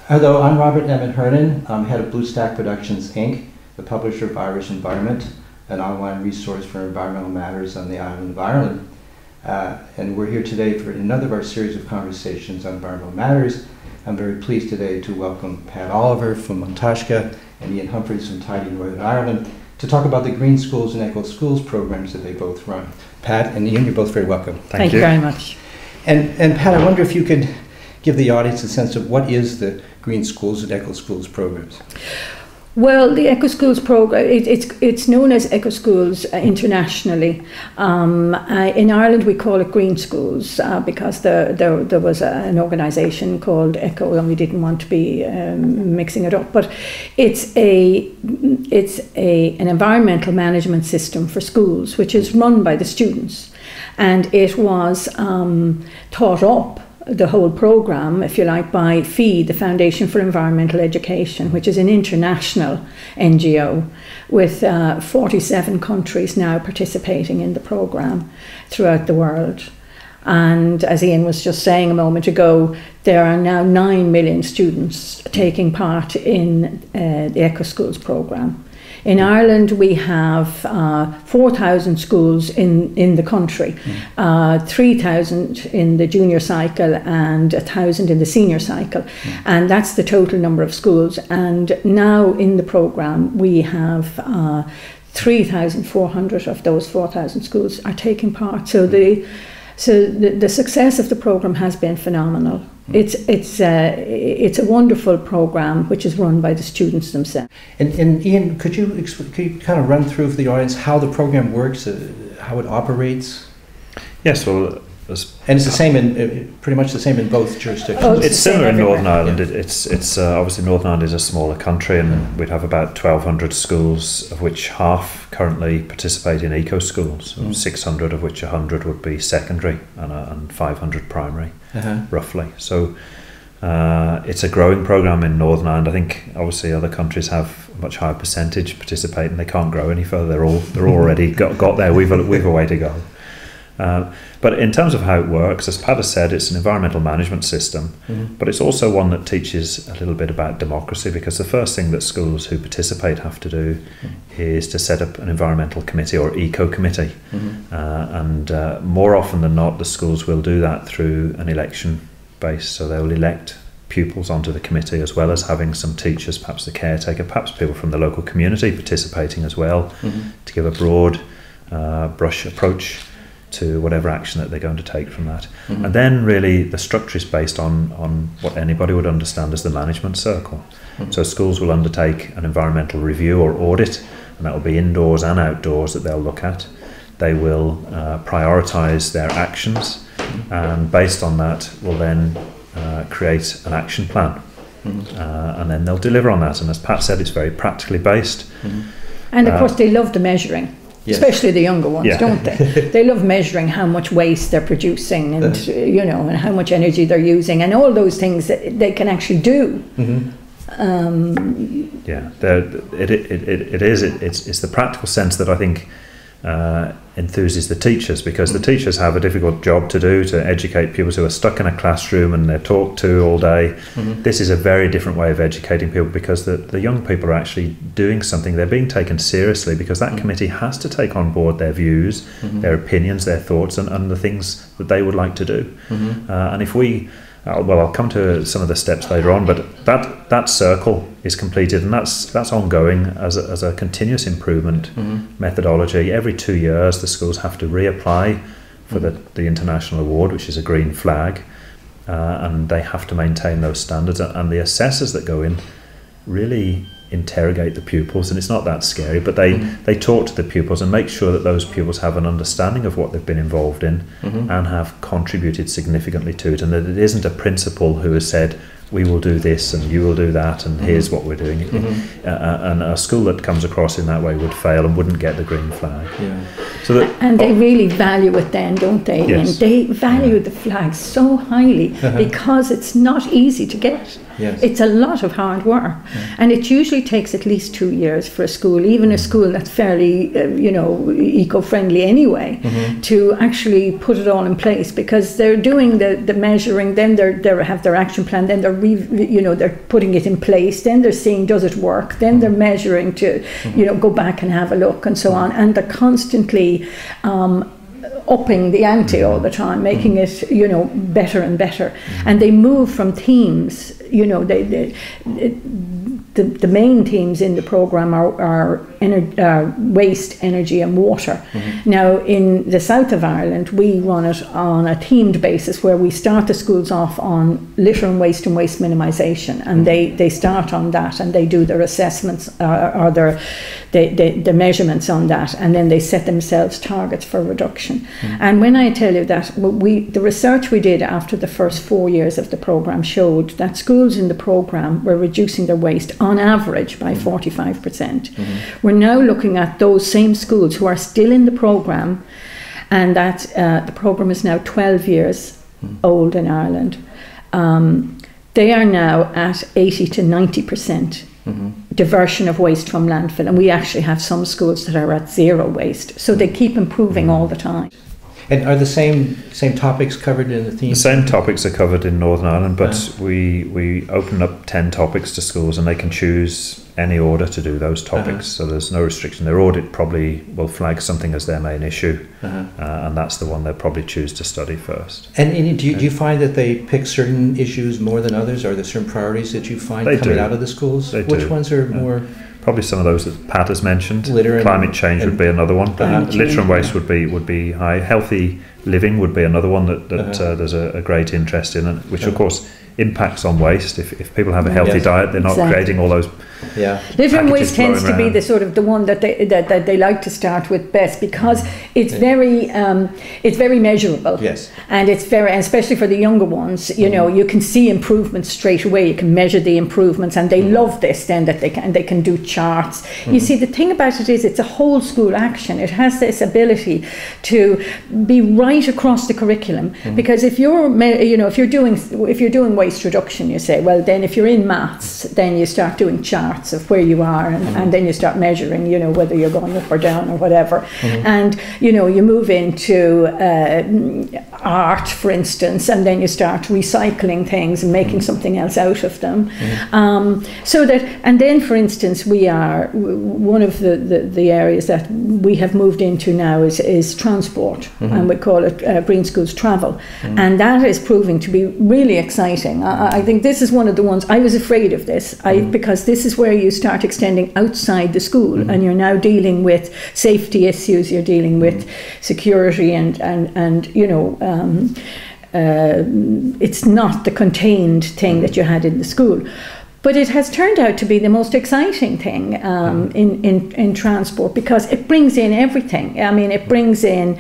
Hello, I'm Robert Emmett Hernan. I'm head of BlueStack Productions, Inc., the publisher of Irish Environment, an online resource for environmental matters on the island of Ireland. And we're here today for another of our series of conversations on environmental matters. I'm very pleased today to welcome Pat Oliver from Taisce and Ian Humphreys from Taisce, Northern Ireland, to talk about the Green Schools and Eco Schools programs that they both run. Pat and Ian, you're both very welcome. Thank you very much. And Pat, I wonder if you could give the audience a sense of what is the Green Schools and Eco Schools programs. Well, the Eco Schools program, it's known as Eco Schools internationally. In Ireland we call it Green Schools because there was an organisation called Eco and we didn't want to be mixing it up. But it's an environmental management system for schools which is run by the students, and it was taught up, the whole programme, if you like, by FEED, the Foundation for Environmental Education, which is an international NGO with 47 countries now participating in the programme throughout the world. And as Ian was just saying a moment ago, there are now 9 million students taking part in the Eco Schools programme. In Ireland, we have 4,000 schools in the country, 3,000 in the junior cycle and 1,000 in the senior cycle. And that's the total number of schools. And now in the programme, we have 3,400 of those 4,000 schools are taking part. So the success of the programme has been phenomenal. It's a wonderful programme which is run by the students themselves. And Ian, could you kind of run through for the audience how the program works, how it operates? Yes, well, and it's the same pretty much the same in both jurisdictions. Oh, it's similar in Northern Ireland. Yeah. It's obviously Northern Ireland is a smaller country, and we'd have about 1,200 schools, of which half currently participate in eco schools. 600 of which 100 would be secondary, and 500 primary, roughly. So it's a growing programme in Northern Ireland. I think obviously other countries have a much higher percentage participate, and they can't grow any further. They're already got there. We've a way to go. But in terms of how it works, as Pat has said, it's an environmental management system, but it's also one that teaches a little bit about democracy, because the first thing that schools who participate have to do is to set up an environmental committee or eco committee, and more often than not the schools will do that through an election base, so they'll elect pupils onto the committee, as well as having some teachers, perhaps the caretaker, perhaps people from the local community participating as well, to give a broad brush approach to whatever action that they're going to take from that. And then really the structure is based on what anybody would understand as the management circle. So schools will undertake an environmental review or audit, and that will be indoors and outdoors that they'll look at. They will prioritise their actions, and based on that will then create an action plan, and then they'll deliver on that. And as Pat said, it's very practically based. And of course they love the measuring. Yes. Especially the younger ones, don't they? They love measuring how much waste they're producing, and and how much energy they're using, and all those things that they can actually do. It's the practical sense that I think enthuses the teachers, because the teachers have a difficult job to do, to educate pupils who are stuck in a classroom and they're talked to all day. This is a very different way of educating people, because the young people are actually doing something. They're being taken seriously, because that committee has to take on board their views, their opinions, their thoughts, and the things that they would like to do. And if we I'll come to some of the steps later on, but that circle is completed, and that's ongoing as a continuous improvement methodology. Every 2 years the schools have to reapply for the international award, which is a green flag, and they have to maintain those standards, and the assessors that go in really interrogate the pupils, and it's not that scary, but they talk to the pupils and make sure that those pupils have an understanding of what they've been involved in and have contributed significantly to it, and that it isn't a principal who has said we will do this and you will do that and here's what we're doing. And a school that comes across in that way would fail and wouldn't get the green flag. And they really value it then, don't they? Yes. And they value the flag so highly because it's not easy to get. Yes. It's a lot of hard work, and it usually takes at least 2 years for a school, even a school that's fairly, eco-friendly anyway, to actually put it all in place, because they're doing the measuring, then they have their action plan, then they're putting it in place, then they're seeing does it work, then they're measuring to, go back and have a look and so on, and they're constantly upping the ante all the time, making it, better and better. And they move from themes, the main themes in the programme are waste, energy and water. Now in the south of Ireland we run it on a themed basis, where we start the schools off on litter and waste minimisation, and they start on that, and they do their assessments or the measurements on that, and then they set themselves targets for reduction. And when I tell you that, the research we did after the first 4 years of the programme showed that schools in the programme were reducing their waste on average by 45%. We're now looking at those same schools who are still in the programme, and that the programme is now 12 years old in Ireland. They are now at 80 to 90% diversion of waste from landfill, and we actually have some schools that are at zero waste. So they keep improving all the time. And are the same topics covered in the theme? The same topics are covered in Northern Ireland, but we open up 10 topics to schools, and they can choose any order to do those topics. So there's no restriction. Their audit probably will flag something as their main issue, and that's the one they'll probably choose to study first. And do you find that they pick certain issues more than others? Are there certain priorities that you find coming out of the schools? Which ones are more... Probably some of those that Pat has mentioned. Litter Climate change would be another one. Litter and waste would be high. Healthy living would be another one that there's a great interest in, which of course impacts on waste. If people have a healthy diet, they're not creating all those. Litter and waste tends to be the one that they like to start with best, because it's very measurable. Yes. And it's especially for the younger ones, you can see improvements straight away. You can measure the improvements, and they love this then, that they can do charts. You see, the thing about it is it's a whole school action. It has this ability to be right across the curriculum, because if you're doing waste reduction, you say, well, then if you're in maths, then you start doing charts of where you are, and then you start measuring, whether you're going up or down or whatever. And you move into art, for instance, and then you start recycling things and making something else out of them. And then, for instance, we are one of the areas that we have moved into now is transport, and we call it Green Schools Travel, and that is proving to be really exciting. I think this is one of the ones I was afraid of this, because this is where you start extending outside the school, and you're now dealing with safety issues, you're dealing with security, and it's not the contained thing that you had in the school. But it has turned out to be the most exciting thing in transport, because it brings in everything. I mean, it brings in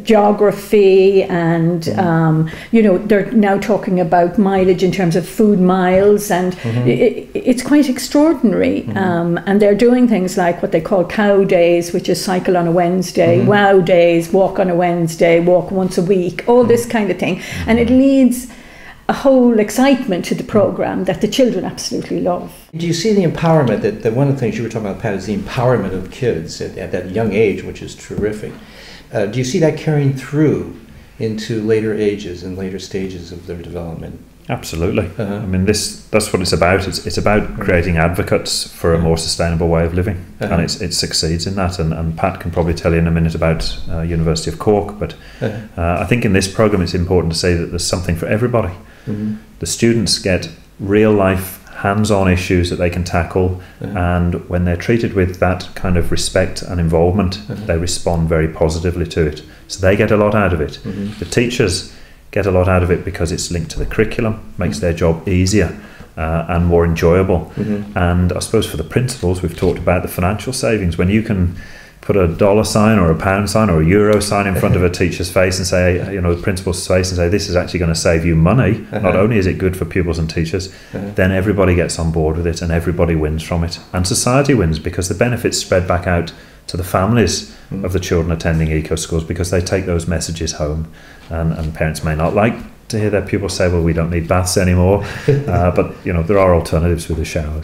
geography, and they're now talking about mileage in terms of food miles, and it's quite extraordinary. And they're doing things like what they call cow days, which is cycle on a Wednesday, wow days, walk on a Wednesday, walk once a week, all this kind of thing. And it leads a whole excitement to the programme that the children absolutely love. Do you see the empowerment that one of the things you were talking about, Pat, is the empowerment of kids at that young age, which is terrific. Do you see that carrying through into later ages and later stages of their development? Absolutely. I mean, that's what it's about. It's about creating advocates for a more sustainable way of living, and it succeeds in that. And Pat can probably tell you in a minute about University of Cork, but I think in this programme it's important to say that there's something for everybody. The students get real life hands-on issues that they can tackle, and when they're treated with that kind of respect and involvement, they respond very positively to it. So they get a lot out of it. The teachers get a lot out of it because it's linked to the curriculum, makes their job easier and more enjoyable. And I suppose for the principals, we've talked about the financial savings. When you can put a dollar sign or a pound sign or a euro sign in front of a teacher's face and say, the principal's face, and say, this is actually going to save you money. Not only is it good for pupils and teachers, then everybody gets on board with it and everybody wins from it. And society wins, because the benefits spread back out to the families of the children attending eco schools, because they take those messages home, and parents may not like to hear their pupils say, well, we don't need baths anymore. But, you know, there are alternatives with the showers.